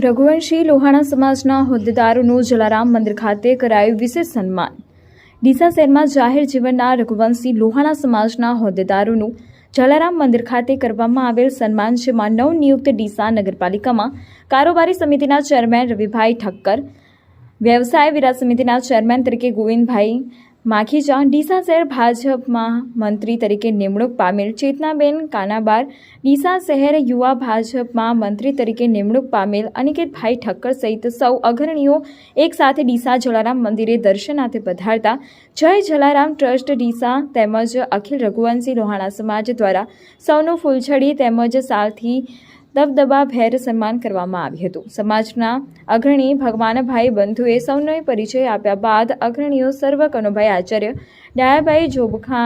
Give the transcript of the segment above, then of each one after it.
રઘુવંશી લોહાણા સમાજના હોદ્દેદારોનું જલારામ મંદિર ખાતે કરાયું વિશેષ સન્માન। ડીસા શહેરમાં જાહેર જીવનના રઘુવંશી લોહાણા સમાજના હોદ્દેદારોનું જલારામ મંદિર ખાતે કરવામાં આવેલ સન્માન, જેમાં નવનિયુક્ત ડીસા નગરપાલિકામાં કારોબારી સમિતિના ચેરમેન રવિભાઈ ઠક્કર, વ્યવસાય વિરાટ સમિતિના ચેરમેન તરીકે ગોવિંદભાઈ માખીજા, ડીસા શહેર ભાજપમાં મંત્રી તરીકે નિમણૂક પામેલ ચેતનાબેન કાનાબાર, ડીસા શહેર યુવા ભાજપમાં મંત્રી તરીકે નિમણૂક પામેલ અનિકેતભાઈ ઠક્કર સહિત સૌ અગ્રણીઓ એક સાથે ડીસા જલારામ મંદિરે દર્શનાર્થે પધારતા જય જલારામ ટ્રસ્ટ ડીસા તેમજ અખિલ રઘુવંશી લોહાણા સમાજ દ્વારા સૌનું ફૂલછડી તેમજ સાલથી દબદબાભેર સન્માન કરવામાં આવ્યું હતું। સમાજના અગ્રણી ભગવાનભાઈ બંધુએ સૌને પરિચય આપ્યા બાદ અગ્રણીઓ સર્વ કનુભાઈ આચાર્ય, ડાયાભાઈ જોબખા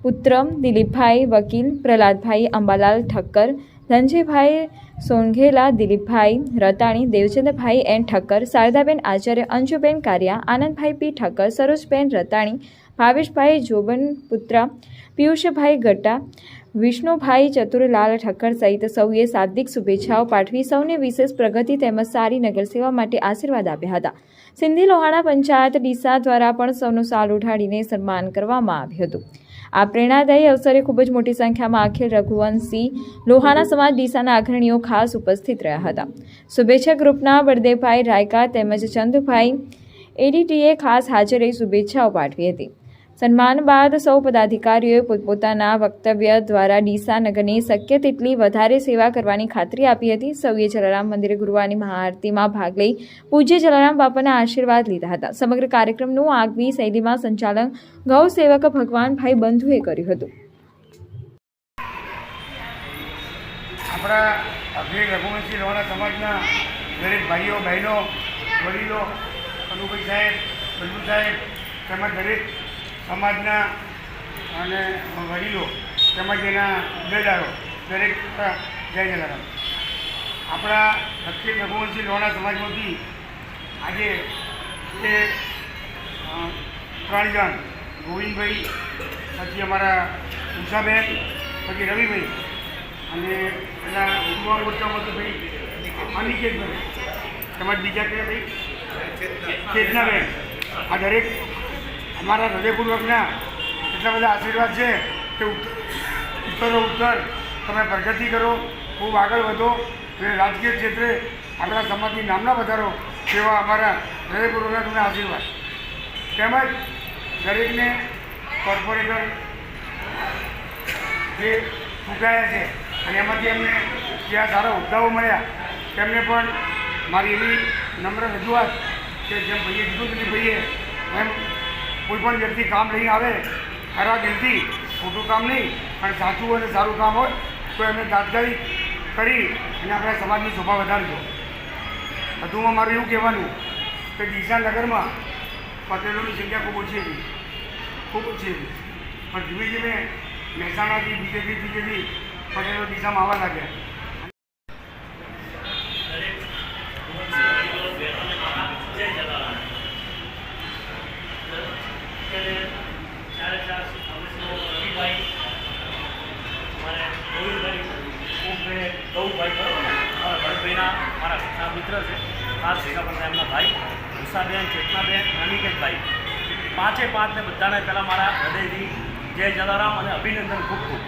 પુત્ર, દિલીપભાઈ વકીલ, પ્રહલાદભાઈ અંબાલાલ ઠક્કર, ધનજીભાઈ સોનઘેલા, દિલીપભાઈ રતાણી, દેવચંદ્રભાઈ એન ઠક્કર, શારદાબેન આચાર્ય, અંજુબેન કારિયા, આનંદભાઈ પી ઠક્કર, સરોજબેન રતાણી, ભાવેશભાઈ જોબનપુત્રા, પિયુષભાઈ ગટ્ટા, વિષ્ણુભાઈ ચતુરલાલ ઠક્કર સહિત સૌએ શાબ્દિક શુભેચ્છાઓ પાઠવી સૌને વિશેષ પ્રગતિ તેમજ સારી નગર સેવા માટે આશીર્વાદ આપ્યા હતા। સિંધી લોહાણા પંચાયત ડીસા દ્વારા પણ સૌનું સાલ ઉઠાડીને સન્માન કરવામાં આવ્યું હતું। આ પ્રેરણાદાયી અવસરે ખૂબ જ મોટી સંખ્યામાં અખિલ રઘુવંશી લોહાણા સમાજ ડીસાના અગ્રણીઓ ખાસ ઉપસ્થિત રહ્યા હતા। શુભેચ્છા ગ્રુપના બળદેવભાઈ રાયકા તેમજ ચંદુભાઈ એડીટીએ ખાસ હાજર રહી શુભેચ્છાઓ પાઠવી હતી। સન્માન બાદ સૌ પદાધિકારીઓએ પોતપોતાના વક્તવ્ય દ્વારા ડીસા નગરની શક્ય તેટલી વધારે સેવા કરવાની ખાતરી આપી હતી। સૌએ જલારામ મંદિરે ગુરુવારની મહાઆરતીમાં ભાગ લઈ પૂજ્ય જલારામ બાપાના આશીર્વાદ લીધા હતા। સમગ્ર કાર્યક્રમનું આગવી શૈલીમાં સંચાલન ગૌ સેવક ભગવાનભાઈ બંધુએ કર્યું હતું। આપણા અખિલ રઘુવંશી લોહાણા સમાજના દરેક ભાઈઓ બહેનો, વડીલો, કનુભાઈ સાહેબ, બંધુ સાહેબ તેમજ દરેક સમાજના અને વડીલો તેમજ એના હોદ્દેદારો દરેક જય જલારામ। આપણા અખિલ રઘુવંશી લોહાણા સમાજમાંથી આજે એ 3 જણ, ગોવિંદભાઈ, પછી અમારા ઉષાબેન, પછી રવિભાઈ અને એના યુવા મોરચામાંથી ભાઈ અનિકેતભાઈ તેમજ બીજા કયા ભાઈ ચેતનાબેન, આ દરેક અમારા હૃદયપૂર્વકના એટલા બધા આશીર્વાદ છે કે ઉત્તર તમે પ્રગતિ કરો, ખૂબ આગળ વધો અને રાજકીય ક્ષેત્રે આપણા સમાજની નામના વધારો, તેવા અમારા હૃદયપૂર્વકના તમને આશીર્વાદ। તેમજ દરેકને કોર્પોરેટર જે ચૂંટાયા છે અને એમાંથી એમને જે સારા હોદ્દાઓ મળ્યા તેમને પણ મારી એવી નમ્ર રજૂઆત કે જેમ ભાઈએ કીધું કે ભાઈએ એમ કોઈ પણ વ્યક્તિ કામ લઈને આવે ખરા દિલથી, ખોટું કામ નહીં પણ સાચું અને સારું કામ હોય તો એમને તાત્કાલિક કરી અને આપણા સમાજની શોભા વધારજો। વધુમાં મારું એવું કહેવાનું કે ડીસા નગરમાં પટેલોની સંખ્યા ખૂબ ઓછી હતી, પણ ધીમે ધીમે મહેસાણાથી બીજેથી પટેલો ડીસામાં આવવા લાગ્યા। ગૌભાઈ બરાબર ને, મારા ભરતભાઈના મારા મિત્ર છે, ખાસ ભેગા પડતા એમના ભાઈ ઉષાબેન, ચેતનાબેન, અનિકેતભાઈ, 5 બધાને પહેલાં મારા હૃદયથી જય જલારામ અને અભિનંદન ખૂબ ખૂબ।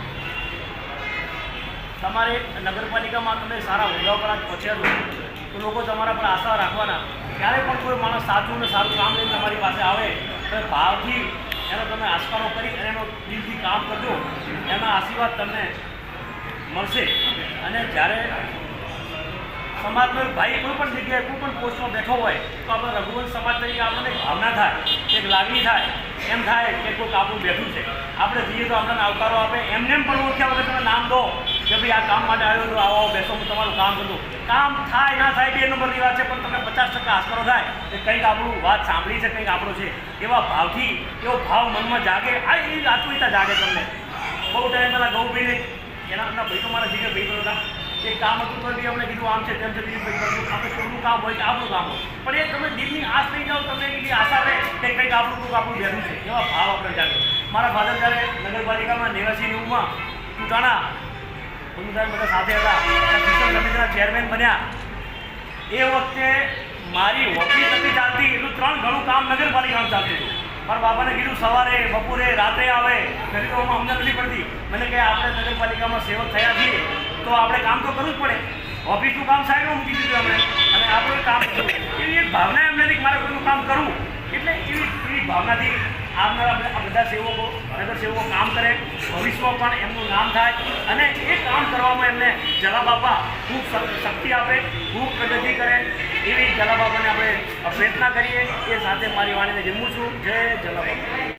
તમારે નગરપાલિકામાં તમે સારા હોદ્દા પર પહોંચ્યા છો તો લોકો તમારા પર આશા રાખવાના। ક્યારે પણ કોઈ માણસ સાચું અને સારું કામ લઈને તમારી પાસે આવે તો ભાવથી એનો તમે આસ્કારો કરી અને એનો દિલથી કામ કરજો, એના આશીર્વાદ તમને મળશે। અને જ્યારે સમાજનો ભાઈ કોઈ પણ જગ્યાએ કોઈ પણ પોસ્ટમાં બેઠો હોય તો આપણે રઘુવંશ સમાજ તરીકે આપણને એક ભાવના થાય, એક લાગણી થાય, એમ થાય કે કોઈક આપણું બેઠું છે, આપણે જઈએ તો આપણને આવકારો આપે। એમને પણ ઓળખ્યા વગર તમે નામ દો કે ભાઈ આ કામ માટે આવ્યો તો આવો બેસો, હું તમારું કામ કરું। કામ થાય ના થાય 2 નંબરની વાત છે, પણ તમે 50% આસ્કારો થાય કે કંઈક આપણું વાત સાંભળી છે, કંઈક આપણું છે, એવા ભાવથી એવો ભાવ મનમાં જાગે, આ એવી આત્મીયતા જાગે તમને। બહુ ટાઈમ પહેલાં ગૌભાઈને એના ભાઈ તો મારા જીગર ભાઈ તો હતા, એક કામ હતું તો બી અમને કીધું આમ છે તેમ છે, દિલીપભાઈ કરશું, આપણે કોઈનું કામ હોય કે આપણું કામ હોય, પણ એ તમે દિલની આશ થઈ જાઓ, તમને એવી આશા રહે કે કંઈક આપણું બેઠું છે, એવા ભાવ આપણે જાગે। મારા ફાધર જ્યારે નગરપાલિકામાં 89-90માં ચૂંટાણા, બધા સાથે હતા, શિક્ષણ સમિતિના ચેરમેન બન્યા, એ વખતે મારી ઓફિસ નથી ચાલતી, એટલું 3 ગણું કામ નગરપાલિકામાં ચાલતું હતું. મારા બાપાને કીધું સવારે બપોરે રાત્રે આવે, નદી તો અમને નથી પડતી. મને કહે આપણે નગરપાલિકામાં સેવક થયા છીએ તો આપણે કામ તો કરવું જ પડે. ઓફિસનું કામ સાઈડમાં મૂકી દીધું અમે અને આપણે કામ કરવું. એવી એક ભાવના એમ નથી કે મારે કોઈનું કામ કરવું. એટલે એવી ભાવનાથી આવનારા આ બધા સેવકો નગર સેવકો કામ કરે, ભવિષ્યમાં પણ એમનું નામ થાય અને એ કામ કરવામાં એમને જલાબાપા ખૂબ શક્તિ આપે, ખૂબ પ્રગતિ કરે એવી જલાબાપાને આપણે પ્રેરણા કરીએ. એ સાથે મારી વાણીને જન્મું છું. જય જલાબાપા.